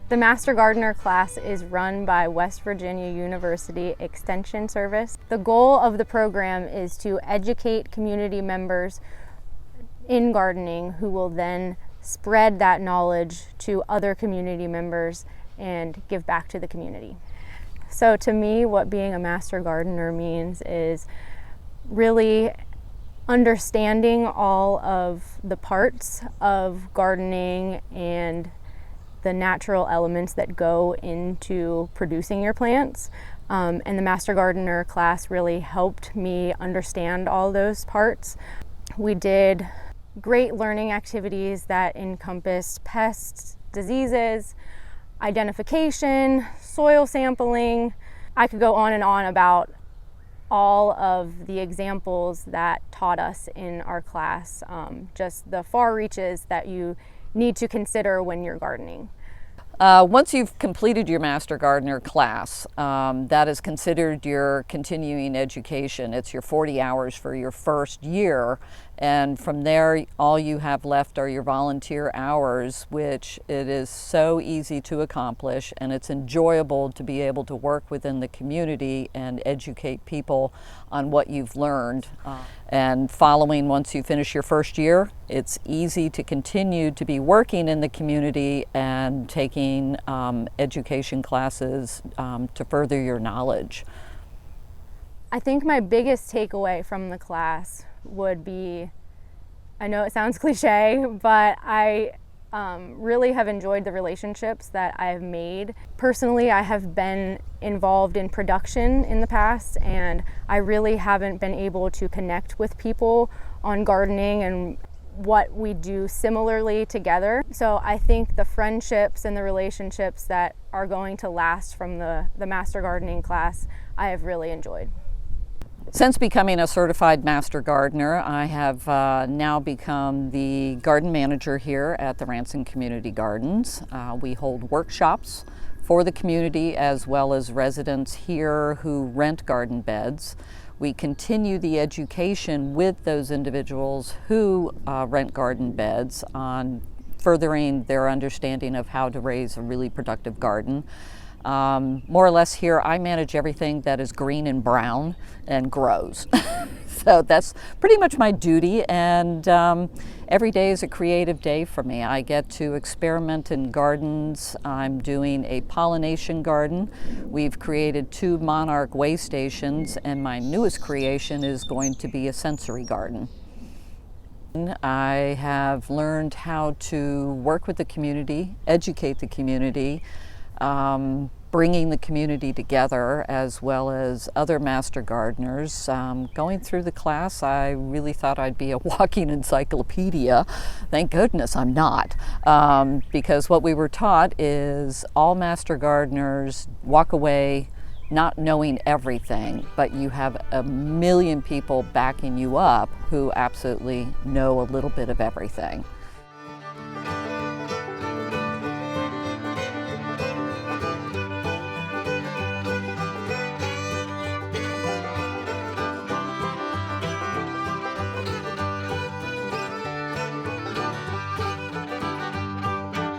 The Master Gardener class is run by West Virginia University Extension Service. The goal of the program is to educate community members in gardening who will then spread that knowledge to other community members and give back to the community. So to me, what being a Master Gardener means is really understanding all of the parts of gardening and the natural elements that go into producing your plants. And the Master Gardener class really helped me understand all those parts. We did great learning activities that encompassed pests, diseases, identification, soil sampling. I could go on and on about all of the examples that taught us in our class, just the far reaches that you need to consider when you're gardening. Once you've completed your Master Gardener class, that is considered your continuing education. It's your 40 hours for your first year, and from there all you have left are your volunteer hours, which it is so easy to accomplish, and it's enjoyable to be able to work within the community and educate people on what you've learned. And following, once you finish your first year, it's easy to continue to be working in the community and taking education classes to further your knowledge. I think my biggest takeaway from the class would be, I know it sounds cliche, but I really have enjoyed the relationships that I've made. Personally, I have been involved in production in the past, and I really haven't been able to connect with people on gardening and what we do similarly together. So I think the friendships and the relationships that are going to last from the Master Gardening class, I have really enjoyed. Since becoming a certified Master Gardener, I have now become the garden manager here at the Ranson Community Gardens. We hold workshops for the community as well as residents here who rent garden beds. We continue the education with those individuals who rent garden beds on furthering their understanding of how to raise a really productive garden. More or less here, I manage everything that is green and brown and grows. So that's pretty much my duty, and every day is a creative day for me. I get to experiment in gardens. I'm doing a pollination garden. We've created 2 monarch way stations, and my newest creation is going to be a sensory garden. I have learned how to work with the community, educate the community, bringing the community together as well as other Master Gardeners. Going through the class, I really thought I'd be a walking encyclopedia. Thank goodness I'm not, because what we were taught is all Master Gardeners walk away not knowing everything, but you have a million people backing you up who absolutely know a little bit of everything.